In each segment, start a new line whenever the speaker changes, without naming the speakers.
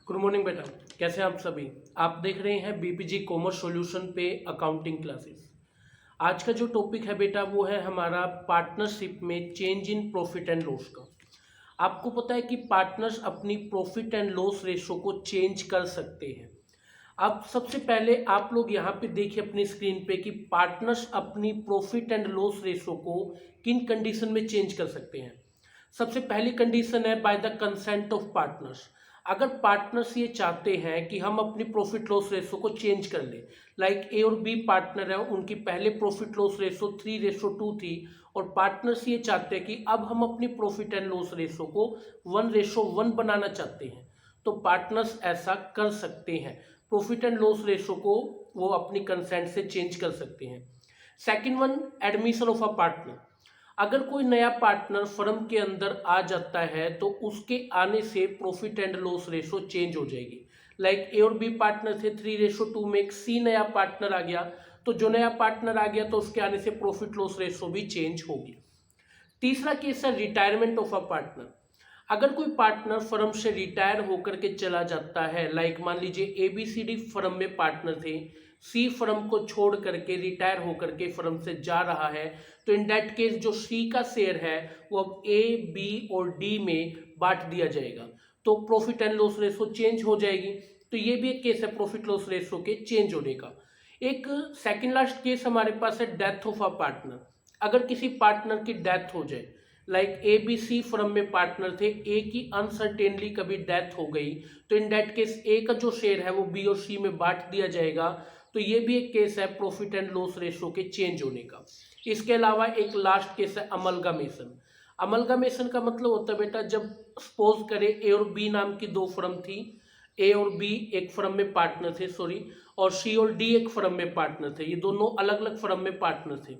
Good morning बेटा। कैसे हैं आप सभी। आप देख रहे हैं बीपीजी कॉमर्स सॉल्यूशन पे अकाउंटिंग क्लासेस। आज का जो टॉपिक है बेटा वो है हमारा पार्टनरशिप में change in profit and loss का। आपको पता है कि पार्टनर्स अपनी प्रॉफिट एंड लॉस रेशो को चेंज कर सकते हैं। अब सबसे पहले आप लोग यहाँ पे देखिए अपनी स्क्रीन पे कि पार्टनर्स अपनी प्रॉफिट एंड लॉस रेशो को किन कंडीशन में चेंज कर सकते हैं। सबसे पहली कंडीशन है by the consent of partners. अगर पार्टनर्स ये चाहते हैं कि हम अपनी प्रॉफिट लॉस रेशो को चेंज कर लें, लाइक ए और बी पार्टनर है, उनकी पहले प्रॉफिट लॉस रेशो 3:2 थी और पार्टनर्स ये चाहते हैं कि अब हम अपनी प्रॉफिट एंड लॉस रेशो को 1:1 बनाना चाहते हैं, तो पार्टनर्स ऐसा कर सकते हैं। प्रॉफिट एंड लॉस रेशो को वो अपनी कंसेंट से चेंज कर सकते हैं। Second one, admission of a partner. अगर कोई नया पार्टनर फर्म के अंदर आ जाता है तो उसके आने से profit and loss ratio change हो जाएगी। लाइक ए और बी पार्टनर थे 3:2 में, एक सी नया पार्टनर आ गया, तो जो नया पार्टनर आ गया तो उसके आने से प्रॉफिट लॉस रेशो भी चेंज होगी। तीसरा केस है रिटायरमेंट ऑफ अ पार्टनर। अगर कोई पार्टनर फर्म से रिटायर होकर के चला जाता है, लाइक मान लीजिए ABCD फर्म में पार्टनर थे, सी फर्म को छोड़ करके रिटायर होकर के फर्म से जा रहा है, तो इन दैट केस जो सी का शेयर है वो अब A, B और D में बांट दिया जाएगा, तो profit and loss ratio change हो जाएगी। तो ये भी एक केस है प्रॉफिट लॉस रेशो के चेंज होने का। एक सेकेंड लास्ट केस हमारे पास है डेथ ऑफ अ पार्टनर। अगर किसी पार्टनर की डेथ हो जाए, लाइक ABC फर्म में पार्टनर थे, ए की अनसर्टेनली कभी डेथ हो गई, तो इन डेट केस ए का जो शेयर है वो बी और सी में बांट दिया जाएगा। तो ये भी एक केस है प्रॉफिट एंड लॉस रेशो के चेंज होने का। इसके अलावा एक लास्ट केस है अमलगामेशन। अमलगामेशन का मतलब होता है बेटा, जब सपोज करें ए और बी नाम की दो फर्म थी, ए और बी एक फर्म में पार्टनर थे, सॉरी, और सी और डी एक फर्म में पार्टनर थे, ये दोनों अलग अलग फर्म में पार्टनर थे।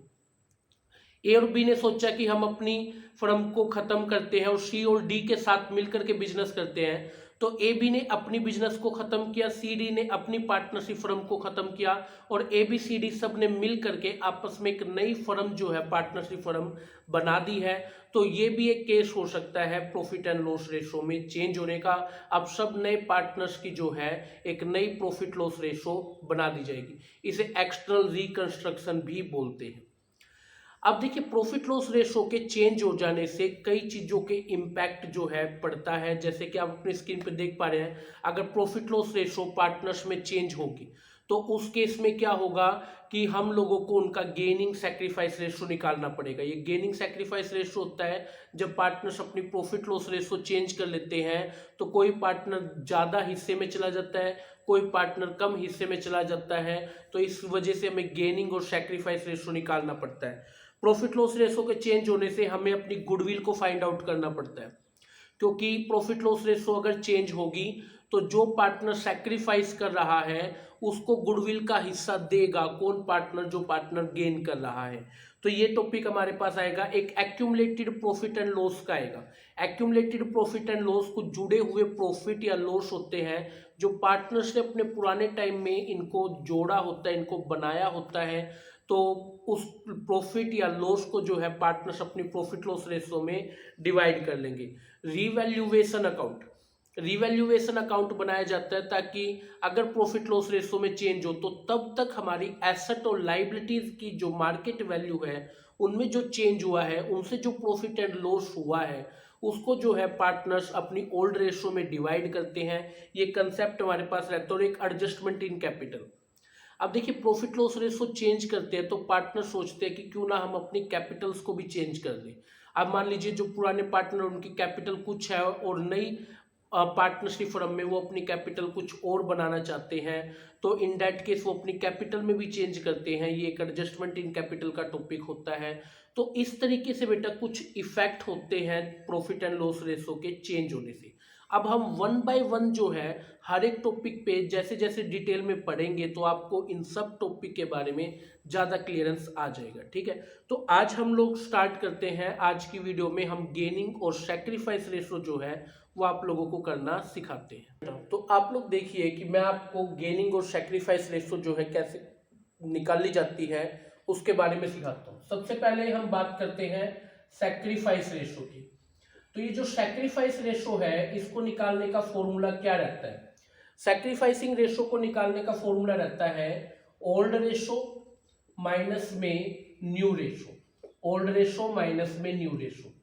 ए और बी ने सोचा कि हम अपनी फर्म को खत्म करते हैं और सी और डी के साथ मिलकर के बिजनेस करते हैं, तो ए बी ने अपनी बिजनेस को खत्म किया, सी डी ने अपनी पार्टनरशिप फर्म को खत्म किया और ए बी सी डी सब ने मिल करके आपस में एक नई फर्म जो है पार्टनरशिप फर्म बना दी है। तो ये भी एक केस हो सकता है प्रॉफिट एंड लॉस रेशो में चेंज होने का। अब सब नए पार्टनर्स की जो है एक नई प्रॉफिट लॉस रेशो बना दी जाएगी। इसे एक्सटर्नल रिकंस्ट्रक्शन भी बोलते हैं। अब देखिए प्रॉफिट लॉस रेशो के चेंज हो जाने से कई चीज़ों के इम्पैक्ट जो है पड़ता है, जैसे कि आप अपनी स्क्रीन पे देख पा रहे हैं। अगर प्रॉफिट लॉस रेशो पार्टनर्स में चेंज होगी तो उस केस में क्या होगा कि हम लोगों को उनका गेनिंग सेक्रीफाइस रेशो निकालना पड़ेगा। ये गेनिंग सेक्रीफाइस रेशो होता है जब पार्टनर्स अपनी प्रॉफिट लॉस रेशो चेंज कर लेते हैं, तो कोई पार्टनर ज़्यादा हिस्से में चला जाता है, कोई पार्टनर कम हिस्से में चला जाता है, तो इस वजह से हमें गेनिंग और सेक्रीफाइस रेशो निकालना पड़ता है। प्रॉफिट लॉस रेशो के चेंज होने से हमें अपनी गुडविल को फाइंड आउट करना पड़ता है, क्योंकि प्रॉफिट लॉस रेशो अगर चेंज होगी तो जो पार्टनर सैक्रिफाइस कर रहा है उसको गुडविल का हिस्सा देगा कौन पार्टनर, जो पार्टनर गेन कर रहा है। तो ये टॉपिक हमारे पास आएगा। एक एक्यूमुलेटेड प्रॉफिट एंड लॉस का आएगा। एक्यूमुलेटेड प्रॉफिट एंड लॉस को जुड़े हुए प्रॉफिट या लॉस होते हैं जो पार्टनर्स ने अपने पुराने टाइम में इनको जोड़ा होता है, इनको बनाया होता है, तो उस प्रॉफिट या लॉस को जो है पार्टनर्स अपनी प्रॉफिट लॉस रेशो में डिवाइड कर लेंगे। रीवैल्यूएशन अकाउंट, रीवैल्यूएशन अकाउंट बनाया जाता है ताकि अगर प्रॉफिट लॉस रेशो में चेंज हो तो तब तक हमारी एसेट और लाइबिलिटीज की जो मार्केट वैल्यू है उनमें जो चेंज हुआ है, उनसे जो प्रॉफिट एंड लॉस हुआ है उसको जो है पार्टनर्स अपनी ओल्ड रेशो में डिवाइड करते हैं। ये कंसेप्ट हमारे पास रहता है। और एक एडजस्टमेंट इन कैपिटल। अब देखिए प्रॉफिट लॉस रेशो चेंज करते हैं तो पार्टनर सोचते हैं कि क्यों ना हम अपनी कैपिटल्स को भी चेंज कर दें। अब मान लीजिए जो पुराने पार्टनर उनकी कैपिटल कुछ है और नई पार्टनरशिप फर्म में वो अपनी कैपिटल कुछ और बनाना चाहते हैं, तो इन दैट केस वो अपनी कैपिटल में भी चेंज करते हैं। ये एक एडजस्टमेंट इन कैपिटल का टॉपिक होता है। तो इस तरीके से बेटा कुछ इफेक्ट होते हैं प्रॉफिट एंड लॉस रेशो के चेंज होने से। अब हम वन बाय वन जो है हर एक टॉपिक पे जैसे जैसे डिटेल में पढ़ेंगे तो आपको इन सब टॉपिक के बारे में ज़्यादा क्लियरेंस आ जाएगा। ठीक है, तो आज हम लोग स्टार्ट करते हैं। आज की वीडियो में हम गेनिंग और सैक्रिफाइस रेशो जो है वो आप लोगों को करना सिखाते हैं। तो आप लोग देखिए कि मैं आपको गेनिंग और सैक्रिफाइस रेशो जो है कैसे निकाली जाती है उसके बारे में सिखाता हूँ। सबसे पहले हम बात करते हैं सैक्रिफाइस रेशो की। तो ये जो सैक्रिफाइस रेशो है इसको निकालने का फॉर्मूला क्या रहता है? सैक्रिफाइसिंग रेशो को निकालने का फॉर्मूला रहता है ओल्ड रेशो माइनस में new ratio, old ratio minus में न्यू रेशो।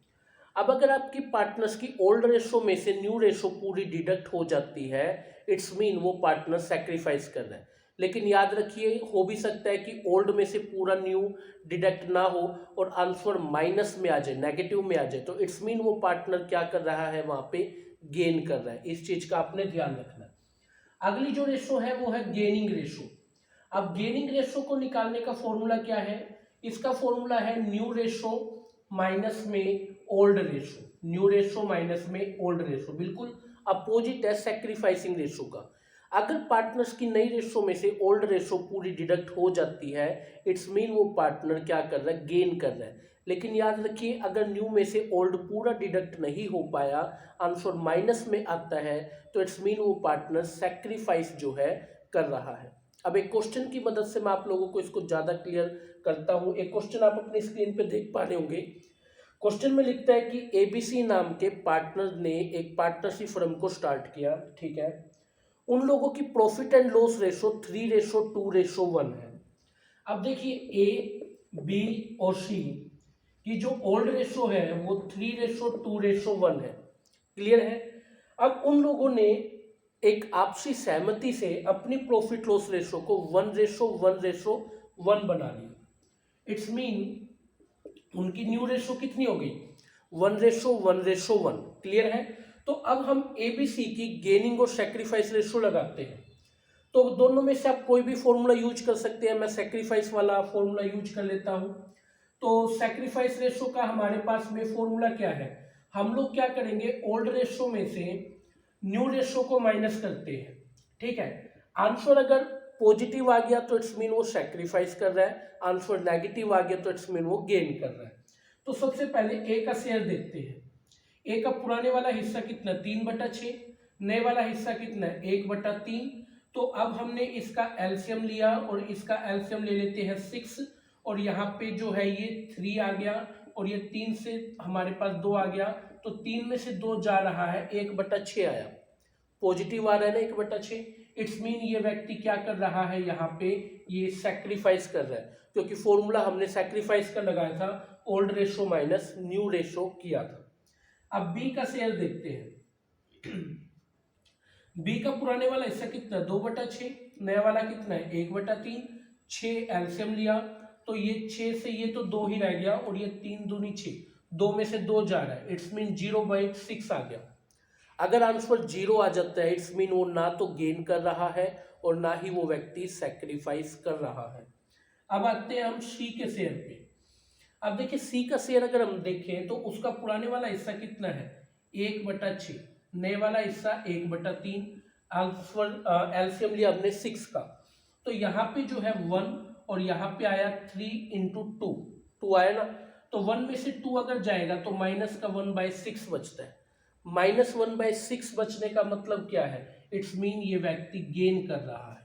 अब अगर आपकी पार्टनर्स की ओल्ड रेशो में से न्यू रेशो पूरी डिडक्ट हो जाती है, इट्स मीन वो पार्टनर सैक्रिफाइस कर रहा है। लेकिन याद रखिए, हो भी सकता है कि ओल्ड में से पूरा न्यू डिडक्ट ना हो और आंसर माइनस में आ जाए, नेगेटिव में आ जाए, तो इट्स मीन वो पार्टनर क्या कर रहा है, वहां पे गेन कर रहा है। इस चीज का आपने ध्यान रखना है। अगली जो रेशो है वो है गेनिंग रेशो। अब गेनिंग रेशो को निकालने का फॉर्मूला क्या है, इसका फॉर्मूला है न्यू रेशो माइनस में old ratio, new ratio minus में ओल्ड रेशो, बिल्कुल अपोजिट है सैक्रिफाइसिंग रेशो का। अगर पार्टनर्स की नई रेशो में से ओल्ड रेशो पूरी डिडक्ट हो जाती है, इट्स मीन वो पार्टनर क्या कर रहा है, गेन कर रहा है। लेकिन याद रखिए, अगर न्यू में से ओल्ड पूरा डिडक्ट नहीं हो पाया, आंसर माइनस में आता है, तो इट्स मीन वो पार्टनर सैक्रिफाइस जो है कर रहा है। अब एक क्वेश्चन की मदद से मैं आप लोगों को इसको ज़्यादा क्लियर करता हूँ। एक क्वेश्चन आप अपनी स्क्रीन पे देख पा रहे होंगे। क्वेश्चन में लिखता है कि एबीसी नाम के पार्टनर ने एक पार्टनरशिप फर्म को स्टार्ट किया, ठीक है। उन लोगों की प्रॉफिट एंड लॉस रेशो 3:2:1 है। अब देखिए, ए बी और सी की जो ओल्ड रेशो है वो 3:2:1 है। क्लियर है। अब उन लोगों ने एक आपसी सहमति से अपनी प्रॉफिट लॉस रेशो को 1:1:1 बना लिया। इट्स मीन उनकी न्यू रेशो कितनी हो गई, 1:1:1। क्लियर है। तो अब हम एबीसी की गेनिंग और सैक्रिफाइस रेशो लगाते हैं। तो दोनों में से आप कोई भी फॉर्मूला यूज कर सकते हैं। मैं सैक्रिफाइस वाला फॉर्मूला यूज कर लेता हूं। तो सैक्रिफाइस रेशो का हमारे पास में फॉर्मूला क्या है, हम लोग क्या करेंगे, ओल्ड रेशो में से न्यू रेशो को माइनस करते हैं, ठीक है। आंसर अगर पॉजिटिव आ गया तो इट्स मीन वो सैक्रिफाइस कर रहा है, आंसर नेगेटिव आ गया तो इट्स मीन वो गेन कर रहा है। तो सबसे पहले ए का शेयर देखते हैं। ए का पुराने वाला हिस्सा कितना, 3/6, नए वाला हिस्सा कितना है, 1/3। तो अब हमने इसका एलसीएम लिया और इसका एलसीएम ले लेते हैं 6, और यहाँ पे जो है ये 3 आ गया और ये 3 से हमारे पास 2 आ गया, तो 3 में से 2 जा रहा है, 1/6 आया, पॉजिटिव आ रहा है ना 1/6। इट्स मीन ये व्यक्ति क्या कर रहा है, यहाँ पे ये सैक्रिफाइस कर रहा है, क्योंकि फॉर्मूला हमने सैक्रिफाइस का लगाया था, old ratio minus new ratio किया था। अब बी का शेयर देखते हैं। बी का पुराने वाला हिस्सा कितना, 2/6, नया वाला कितना है, 1/3। 6 एलसीएम लिया तो ये 6 से ये तो 2 ही रह गया और ये 3 दूनी 6, 2 में से 2 जा रहा है, इट्स मीन 0/6 आ गया। अगर आंसर 0 आ जाता है, इट्स मीन वो ना तो गेन कर रहा है और ना ही वो व्यक्ति सैक्रिफाइस कर रहा है। अब आते हैं हम सी के शेयर पे। अब देखिए, सी का शेयर अगर हम देखें तो उसका पुराने वाला हिस्सा कितना है, 1/6, नए वाला हिस्सा 1/3। आंसर एलसीएम लिया हमने 6 का, तो यहाँ पे जो है 1 और यहाँ पे आया 3 × 2 आया ना, तो 1 में से 2 अगर जाएगा तो माइनस का 1/6 बचता है। -1/6 बचने का मतलब क्या है, इट्स मीन ये व्यक्ति गेन कर रहा है,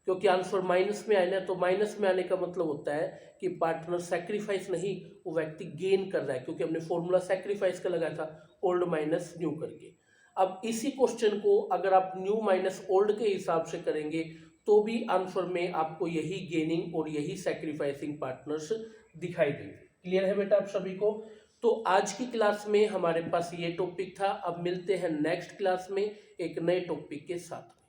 क्योंकि आंसर माइनस में आए ना, तो माइनस में आने का मतलब होता है कि पार्टनर सैक्रिफाइस नहीं, वो व्यक्ति गेन कर रहा है, क्योंकि हमने फॉर्मूला सैक्रिफाइस का लगाया था, ओल्ड माइनस न्यू करके। अब इसी क्वेश्चन को अगर आप न्यू माइनस ओल्ड के हिसाब से करेंगे तो भी आंसर में आपको यही गेनिंग और यही सैक्रिफाइसिंग पार्टनर्स दिखाई देंगे। क्लियर है बेटा आप सभी को। तो आज की क्लास में हमारे पास ये टॉपिक था। अब मिलते हैं नेक्स्ट क्लास में एक नए टॉपिक के साथ।